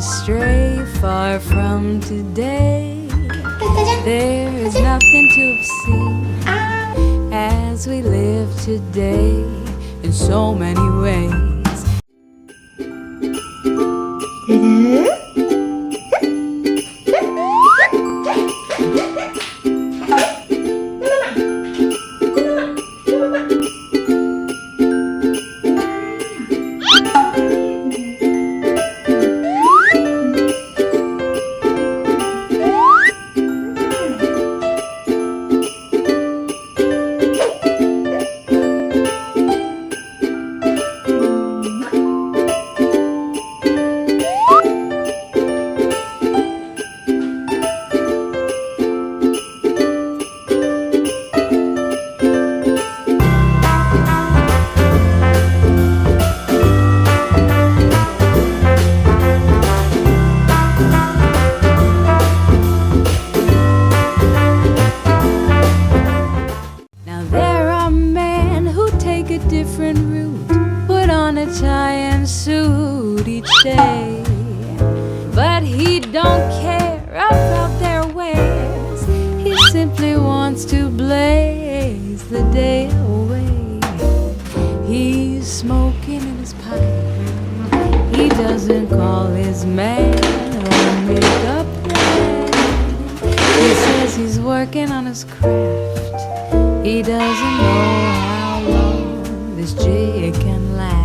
stray far from today. There is nothing to see as we live today in so many ways. Different route, put on a tie and suit each day, but he don't care about their wares. He simply wants to blaze the day away. He's smoking in his pipe. He doesn't call his man or make a plan. He says he's working on his craft. He doesn't know how long this jig can last.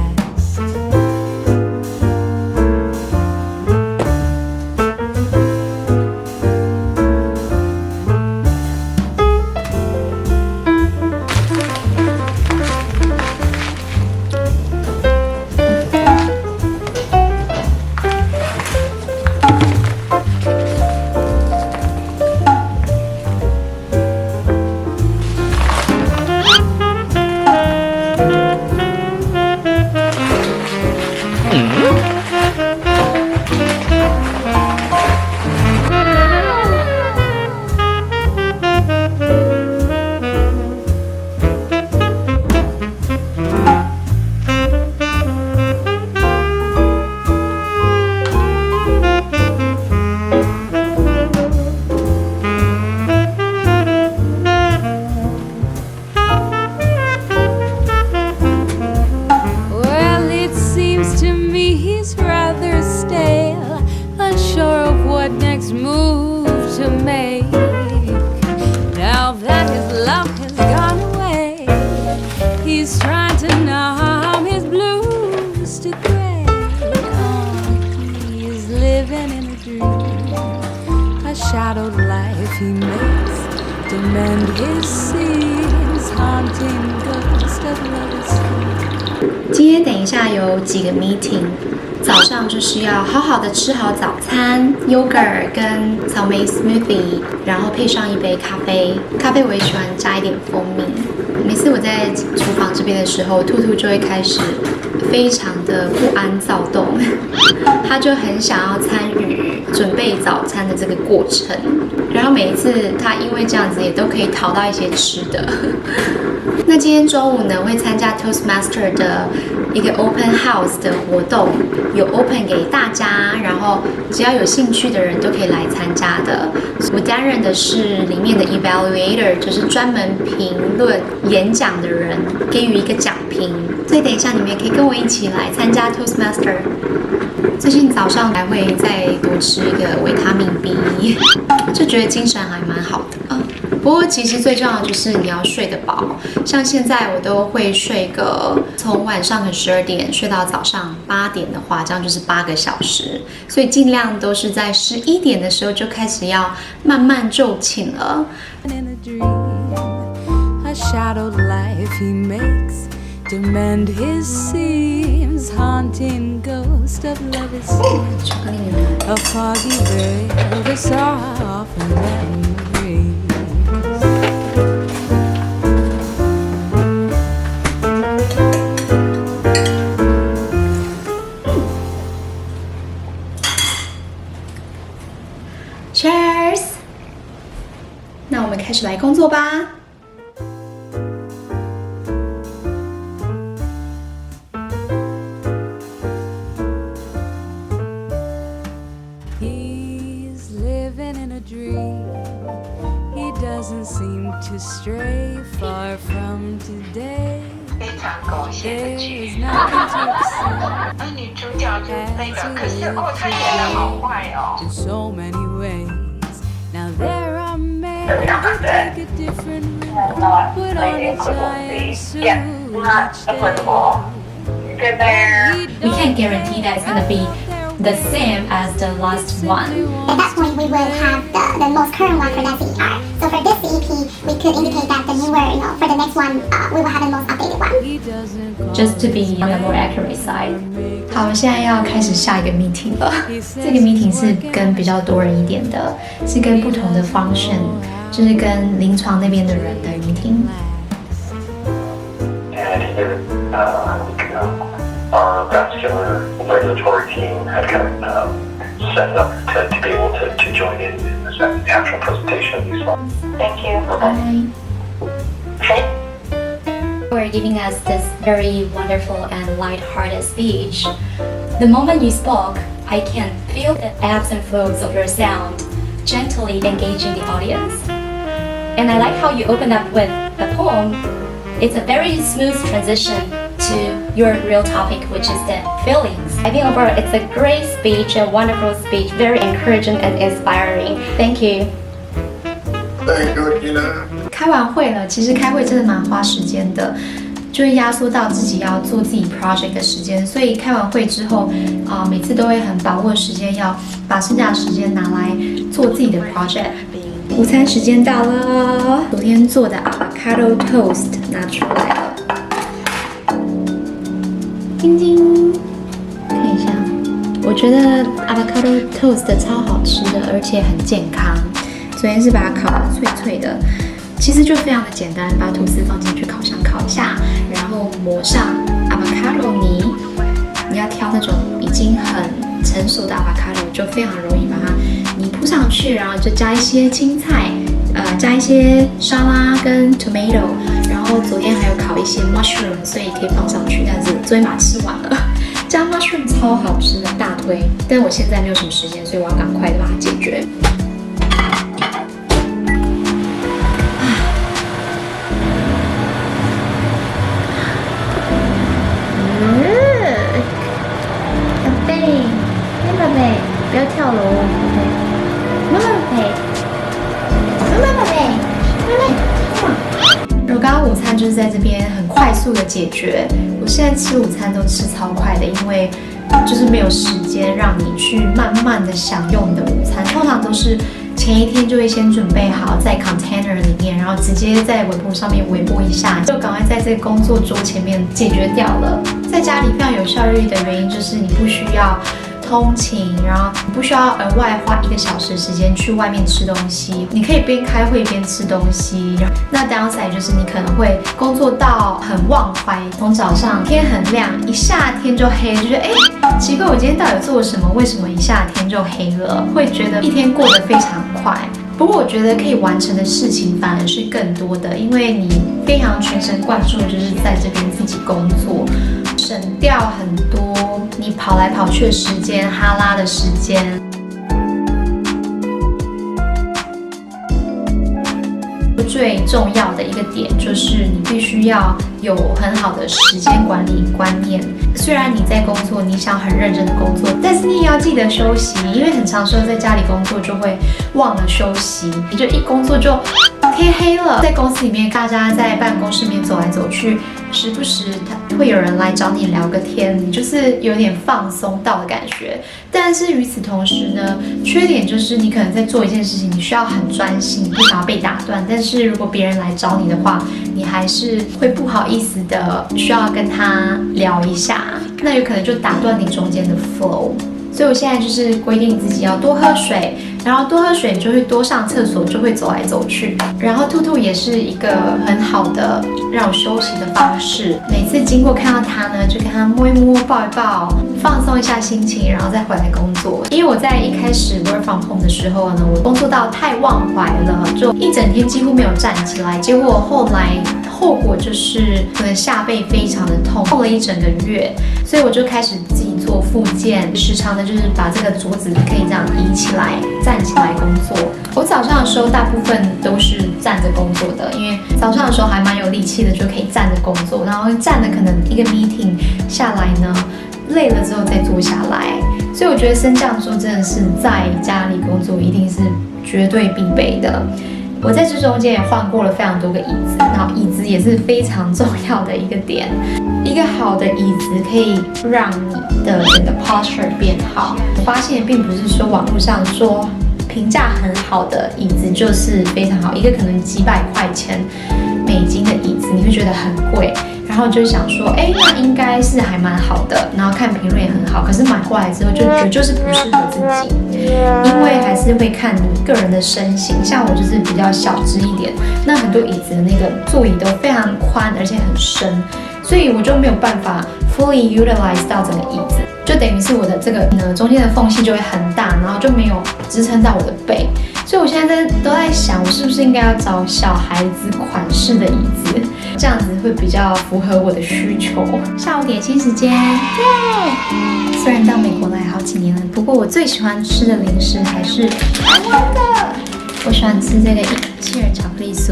Move to make. Now that his love has gone away, he's trying to numb his blues to gray. Oh, he's living in a dream, a shadowed life he makes to mend his seams, haunting ghost of love. 今天等一下有几个 meeting。早上就是要好好的吃好早餐 ，yogurt 跟草莓 smoothie， 然后配上一杯咖啡。咖啡我也喜欢加一点蜂蜜。每次我在厨房这边的时候，兔兔就会开始非常的不安躁动，他就很想要参与准备早餐的这个过程。然后每一次他因为这样子也都可以讨到一些吃的。那今天中午呢会参加 Toastmaster 的一个 Open House 的活动，有 Open 给大家，然后只要有兴趣的人都可以来参加的。我担任的是里面的 Evaluator， 就是专门评论演讲的人，给予一个奖评。所以等一下你们也可以跟我一起来参加 Toastmaster。最近早上还会再多吃一个维他命 B， 就觉得精神还蛮好的。不过其实最重要的就是你要睡得饱，像现在我都会睡个从晚上的12点睡到早上8点的话，这样就是8个小时，所以尽量都是在11点的时候就开始要慢慢就寝了。To mend his seams, haunting ghost of love is a foggy veil to soften memories. Cheers！ 那我们开始来工作吧。dream. He doesn't seem to stray far from today. 非常狗血的 There 剧 is。nothing to say 那女主角就是那个，可是她演的好坏哦。 in so many ways. Now there are men who take a different route, put on a giant suit each day. We can't guarantee that it's gonna be the same as the last one. At that point, we will have the most current one for that CER. So for this CEP, we could indicate that the newer, for the next one, we will have the most updated one. He doesn't call Just to be on the more accurate side. 好，现在要开始下一个 meeting 了。这个 meeting 是跟比较多人一点的，是跟不同的 function， 就是跟临床那边的人的 meeting。 And here, our vascular regulatory team had kind of set up to be able to join in the actual presentation of these slides. Thank you. Bye. For giving us this very wonderful and light-hearted speech. The moment you spoke, I can feel the ebbs and flows of your sound, gently engaging the audience. And I like how you opened up with a poem. It's a very smooth transition to your real topic, which is the feelings. I think overall it's a great speech, a wonderful speech, very encouraging and inspiring. Thank you. Thank you, Gina. 开完会了，其实开会真的蛮花时间的，就会压缩到自己要做自己 project 的时间，所以开完会之后，每次都会很把握时间，要把剩下的时间拿来做自己的 project。午餐时间到了，昨天做的 avocado toast 拿出来了，叮叮，看一下，我觉得 avocado toast 超好吃的，而且很健康。昨天是把它烤得脆脆的。其实就非常的简单，把吐司放进去烤箱烤一下，然后抹上 avocado 泥。你要挑那种已经很成熟的 avocado， 就非常容易把它泥铺上去，然后就加一些青菜，加一些沙拉跟 tomato， 然后昨天还有烤一些 mushroom， 所以可以放上去，但是昨天把它吃完了。加 mushroom 超好吃的，大推，但我现在没有什么时间，所以我要赶快的把它解决。不要跳楼，妈妈陪，妈妈陪，我刚刚午餐就是在这边很快速的解决。我现在吃午餐都吃超快的，因为就是没有时间让你去慢慢的享用你的午餐。通常都是前一天就会先准备好在 container 里面，然后直接在微波上面微波一下，就赶快在这个工作桌前面解决掉了。在家里非常有效率的原因就是你不需要通勤，然后你不需要额外花1个小时时间去外面吃东西，你可以边开会边吃东西。那 downside 就是你可能会工作到很忘怀，从早上天很亮，一下天就黑，就觉得奇怪，我今天到底做了什么？为什么一下天就黑了？会觉得一天过得非常快。不过我觉得可以完成的事情反而是更多的，因为你非常全神贯注，就是在这边自己工作，省掉很多你跑来跑去的时间、哈拉的时间。最重要的一个点就是你必须要有很好的时间管理观念。虽然你在工作，你想很认真的工作，但是你也要记得休息，因为很长时候在家里工作就会忘了休息，你就一工作就天黑了。在公司里面，大家在办公室里面走来走去，时不时会有人来找你聊个天，你就是有点放松到的感觉。但是与此同时呢，缺点就是你可能在做一件事情，你需要很专心，你不想要被打断。但是如果别人来找你的话，你还是会不好意思的，需要跟他聊一下，那有可能就打断你中间的 flow。所以我现在就是规定自己要多喝水，然后多喝水你就会多上厕所，就会走来走去。然后兔兔也是一个很好的让我休息的方式，每次经过看到他呢，就跟他摸一摸、抱一抱，放松一下心情，然后再回来工作。因为我在一开始 work from home 的时候呢，我工作到太忘怀了，就一整天几乎没有站起来，结果后来后果就是可能下背非常的痛，痛了一整个月，所以我就开始自己做做复健，时常的就是把这个桌子可以这样移起来、站起来工作。我早上的时候大部分都是站着工作的，因为早上的时候还蛮有力气的，就可以站着工作，然后站着可能一个 meeting 下来呢，累了之后再坐下来。所以我觉得升降桌真的是在家里工作一定是绝对必备的。我在这中间也换过了非常多个椅子，然后椅子也是非常重要的一个点。一个好的椅子可以让你的整个 posture 变好。我发现并不是说网络上说评价很好的椅子就是非常好，一个可能几百块钱美金的椅子，你会觉得很贵，然后就想说，那应该是还蛮好的，然后看评论也很好，可是买过来之后就觉得就是不适合自己，因为还是会看你个人的身形，像我就是比较小只一点，那很多椅子的那个座椅都非常宽，而且很深，所以我就没有办法 fully utilize 到整个椅子，就等于是我的这个中间的缝隙就会很大，然后就没有支撑到我的背，所以我现在都在想，我是不是应该要找小孩子款式的椅子，这样子会比较符合我的需求。下午点心时间，耶！虽然到美国来好几年了，不过我最喜欢吃的零食还是台湾的。我喜欢吃这个杏仁巧克力酥，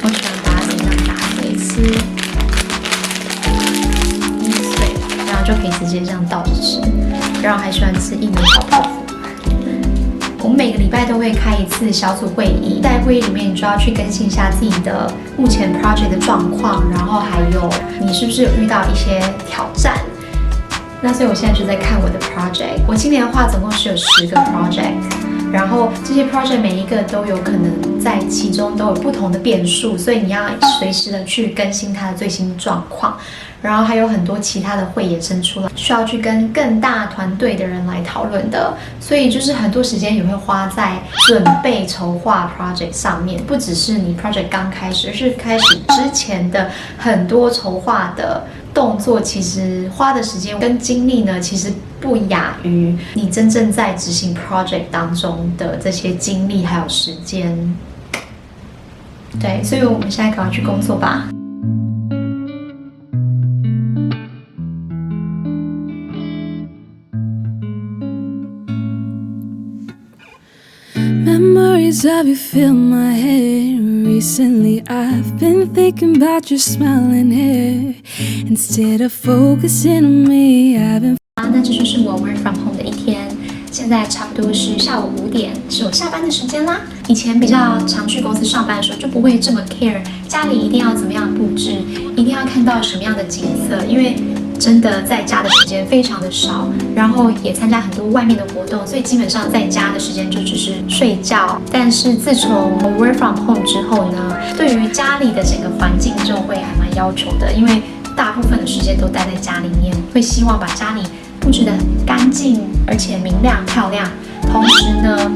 我喜欢把它这样打碎吃，捏碎，然后就可以直接这样倒着吃。然后还喜欢吃一米小泡芙。我们每个礼拜都会开一次小组会议，在会议里面你就要去更新一下自己的目前 project 的状况，然后还有你是不是有遇到一些挑战。那所以我现在就在看我的 project， 我今年的话总共是有10个 project， 然后这些 project 每一个都有可能在其中都有不同的变数，所以你要随时的去更新它的最新状况。然后还有很多其他的会衍生出来，需要去跟更大团队的人来讨论的，所以就是很多时间也会花在准备筹划 project 上面，不只是你 project 刚开始，而是开始之前的很多筹划的动作，其实花的时间跟精力呢，其实不亚于你真正在执行 project 当中的这些精力还有时间。对，所以我们现在赶快去工作吧。Memories of you fill my head. Recently I've been thinking about your smiling hair. Instead of focusing on me, I've been 那这就是我 work from home 的一天，现在差不多是下午5点，是我下班的时间啦。以前比较常去公司上班的时候，就不会这么 care 家里一定要怎么样布置，一定要看到什么样的景色，因为真的在家的时间非常的少，然后也参加很多外面的活动，所以基本上在家的时间就只是睡觉。但是自从 work from home 之后呢，对于家里的整个环境就会还蛮要求的，因为大部分的时间都待在家里面，会希望把家里布置得很干净，而且明亮漂亮。同时呢，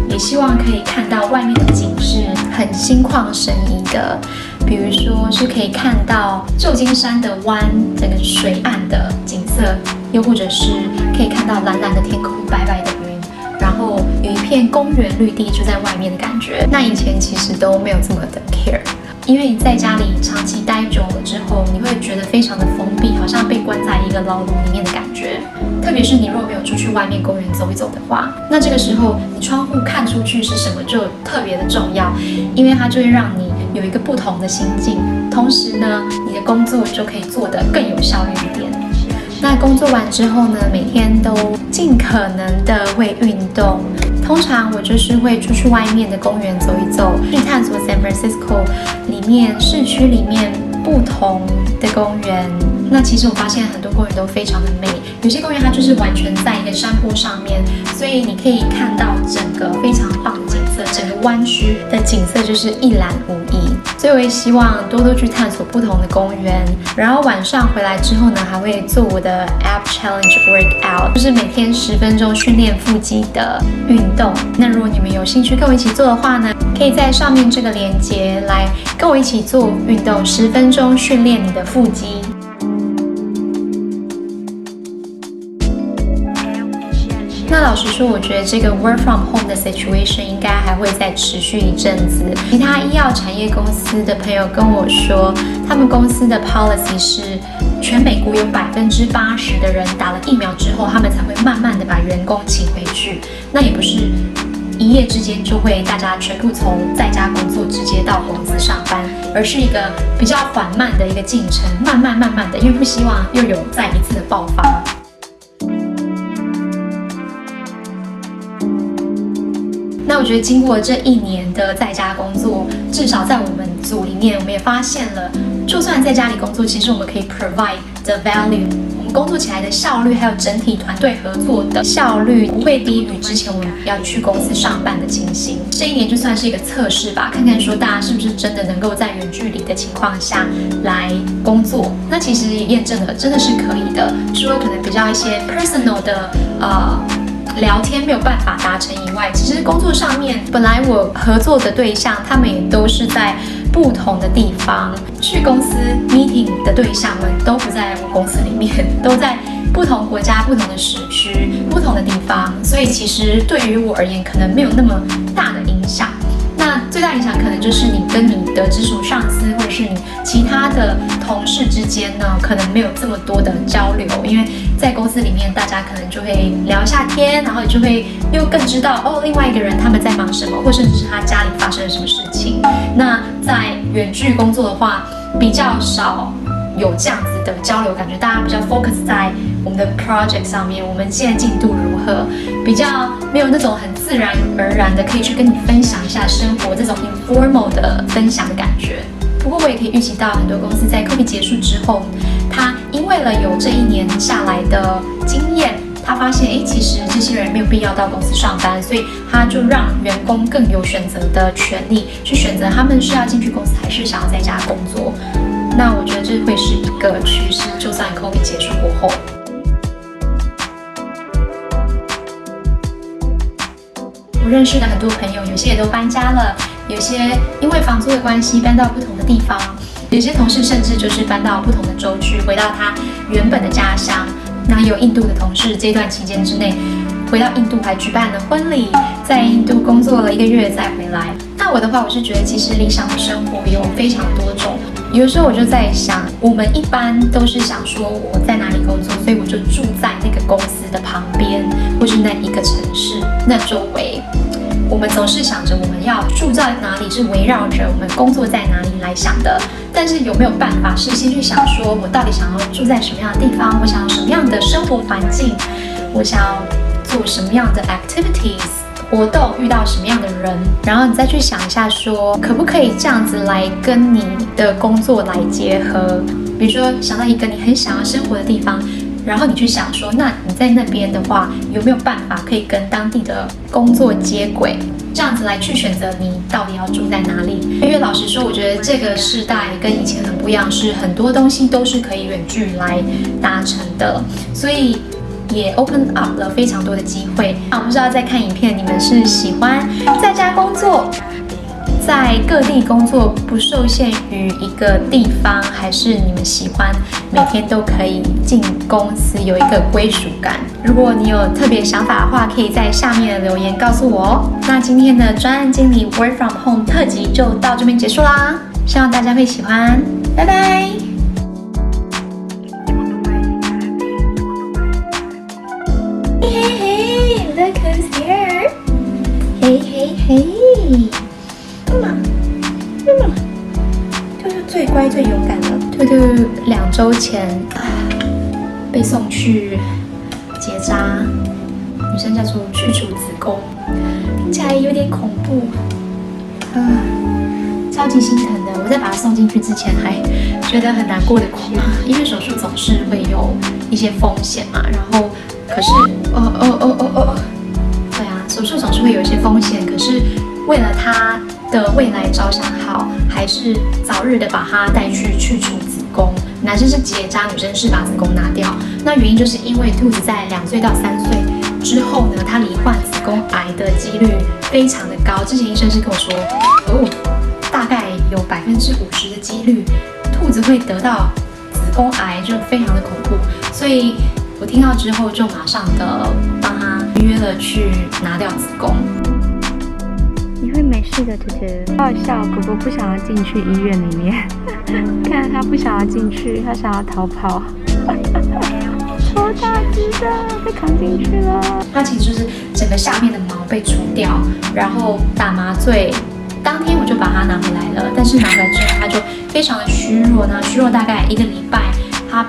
也希望可以看到外面的景是很心旷神怡的，比如说是可以看到旧金山的湾，整个水岸的景色，又或者是可以看到蓝蓝的天空、白白的云，然后有一片公园绿地就在外面的感觉。那以前其实都没有这么的 care。因为你在家里长期待久了之后，你会觉得非常的封闭，好像被关在一个牢笼里面的感觉。特别是你如果没有出去外面公园走一走的话，那这个时候你窗户看出去是什么就特别的重要，因为它就会让你有一个不同的心境，同时呢，你的工作就可以做得更有效率一点。那工作完之后呢，每天都尽可能的会运动。通常我就是会出去外面的公园走一走，去探索 San Francisco 里面市区里面不同的公园。那其实我发现很多公园都非常的美，有些公园它就是完全在一个山坡上面，所以你可以看到整个非常棒的景色，整个湾区的景色就是一览无遗。所以我也希望多多去探索不同的公园，然后晚上回来之后呢，还会做我的 Ab Challenge Workout， 就是每天10分钟训练腹肌的运动。那如果你们有兴趣跟我一起做的话呢，可以在上面这个链接来跟我一起做运动，10分钟训练你的腹肌。那老实说，我觉得这个 work from home 的 situation 应该还会再持续一阵子。其他医药产业公司的朋友跟我说，他们公司的 policy 是全美国有80%的人打了疫苗之后，他们才会慢慢的把员工请回去。那也不是一夜之间就会大家全部从在家工作直接到公司上班，而是一个比较缓慢的一个进程，慢慢的，因为不希望又有再一次的爆发。那我觉得经过这1年的在家工作，至少在我们组里面，我们也发现了，就算在家里工作，其实我们可以 provide the value， 我们工作起来的效率，还有整体团队合作的效率，不会低于之前我们要去公司上班的情形。这1年就算是一个测试吧，看看说大家是不是真的能够在远距离的情况下来工作。那其实也验证了，真的是可以的。除了可能比较一些 personal 的聊天没有办法达成以外，其实工作上面本来我合作的对象，他们也都是在不同的地方，去公司 meeting 的对象们都不在我公司里面，都在不同国家、不同的时区、不同的地方，所以其实对于我而言，可能没有那么大的影响。那最大影响可能就是你跟你的直属上司，或者是你其他的同事之间呢，可能没有这么多的交流，因为在公司里面，大家可能就会聊一下天，然后你就会又更知道另外一个人他们在忙什么，或甚至是他家里发生了什么事情。那在远距工作的话，比较少有这样子的交流，感觉大家比较 focus 在我们的 project 上面，我们现在进度如何，比较没有那种很自然而然的可以去跟你分享一下生活这种 informal 的分享的感觉。不过我也可以预期到，很多公司在 COVID 结束之后，他因为了有这1年下来的经验，他发现其实这些人没有必要到公司上班，所以他就让员工更有选择的权利，去选择他们是要进去公司还是想要在家工作。那我觉得这会是一个趋势，就算 COVID 结束过后。我认识的很多朋友，有些也都搬家了，有些因为房租的关系搬到不同的地方，有些同事甚至就是搬到不同的州去，回到他原本的家乡。那有印度的同事，这段期间之内回到印度还举办了婚礼，在印度工作了1个月再回来。那我的话，我是觉得其实理想的生活有非常多种。有时候我就在想，我们一般都是想说我在哪里工作，所以我就住在那个公司的旁边，或是那一个城市那周围。我们总是想着我们要住在哪里，是围绕着我们工作在哪里来想的。但是有没有办法是先去想说，我到底想要住在什么样的地方？我想要什么样的生活环境？我想要做什么样的 activities？活动，遇到什么样的人，然后你再去想一下说，可不可以这样子来跟你的工作来结合。比如说想到一个你很想要生活的地方，然后你去想说，那你在那边的话，有没有办法可以跟当地的工作接轨，这样子来去选择你到底要住在哪里。因为老实说，我觉得这个世代跟以前很不一样，是很多东西都是可以远距来达成的，所以也 open up 了非常多的机会。我不知道在看影片，你们是喜欢在家工作，在各地工作，不受限于一个地方，还是你们喜欢每天都可以进公司，有一个归属感？如果你有特别想法的话，可以在下面的留言告诉我哦。那今天的专案经理 Work from Home 特辑就到这边结束啦，希望大家会喜欢，拜拜。Look who's here! Hey, hey, hey! 妈妈，就是最乖最勇敢的。兔兔2周前被送去结扎，女生叫做去除子宫，听起来有点恐怖，超级心疼的。我在把她送进去之前还觉得很难过的哭，因为手术总是会有一些风险嘛，然后可是对啊，手术总是会有一些风险，可是为了她的未来着想好，还是早日的把她带去除子宫。男生是结扎，女生是把子宫拿掉。那原因就是因为兔子在2岁到3岁之后呢，她罹患子宫癌的几率非常的高。之前医生是跟我说，大概有50%的几率，兔子会得到子宫癌，就非常的恐怖。所以我听到之后就马上的帮她约了去拿掉子宫。你会没事趣的，兔兔。好笑，狗狗不想要进去医院里面，看它不想要进去，它想要逃跑。超大只的，被扛进去了。它其实就是整个下面的毛被除掉，然后打麻醉。当天我就把它拿回来了，但是拿回来之后，它就非常的虚弱呢，虚弱大概1个礼拜，它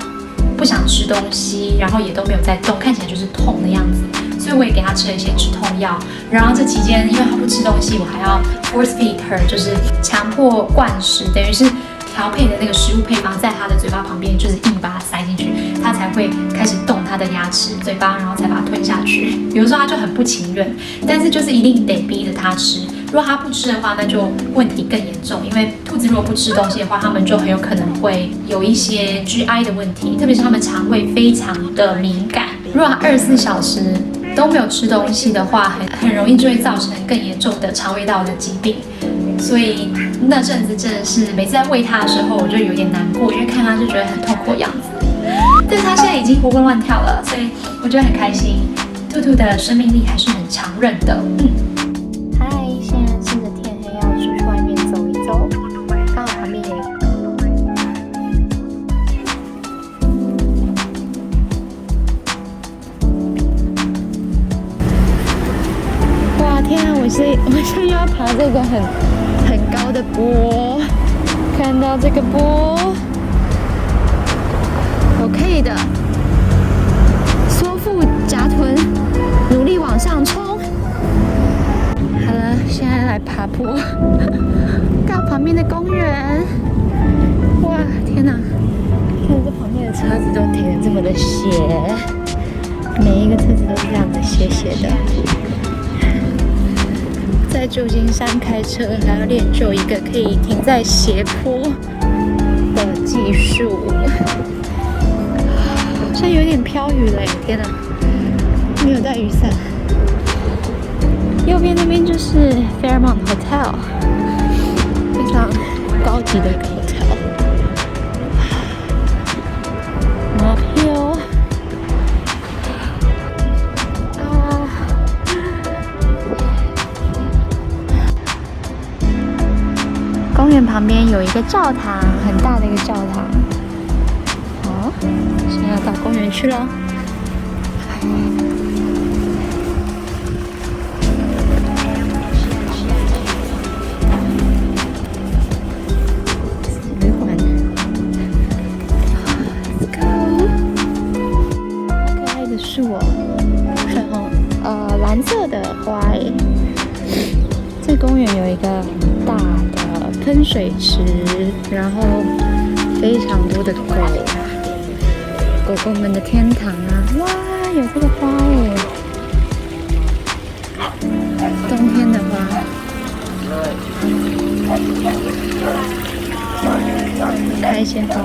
不想吃东西，然后也都没有在动，看起来就是痛的样子。所以我也给它吃了一些止痛药。然后这期间，因为它不吃东西，我还要 force feed her， 就是强迫灌食，等于是调配的那个食物配方在它的嘴巴旁边，就是硬把它塞进去，它才会开始动它的牙齿、嘴巴，然后才把它吞下去。有的时候它就很不情愿，但是就是一定得逼着它吃。如果它不吃的话，那就问题更严重，因为兔子如果不吃东西的话，它们就很有可能会有一些 GI 的问题，特别是它们肠胃非常的敏感。如果它24小时都没有吃东西的话，很容易就会造成更严重的肠胃道的疾病。所以那阵子真的是每次在喂它的时候，我就有点难过，因为看它就觉得很痛苦的样子。但是它现在已经活蹦乱跳了，所以我觉得很开心。兔兔的生命力还是很强韧的。嗨，现在趁着天黑要出去外面走一走，刚好旁边有一个。哇天啊！我现在又要爬这个很高的坡，看到这个坡，我可以的，缩腹夹臀，努力往上冲。好了，现在来爬坡，到旁边的公园。哇，天哪！看这旁边的车子都停得这么的斜，每一个车子都是这样子斜斜的。在旧金山开车还要练就一个可以停在斜坡的技术，好像有点飘雨了耶！天哪，没有带雨伞。右边那边就是 Fairmont Hotel， 非常高级的一个 hotel。Up hill。公园旁边有一个教堂，很大的一个教堂。好，现在要到公园去了。旅馆 ，Let's go。好可爱的树哦，粉红蓝色的花诶。这公园有一个很大的喷水池，然后非常多的狗，狗狗们的天堂啊！哇，有这个花耶，冬天的花。开心花，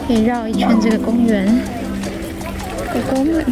可以绕一圈这个公园，狗狗们。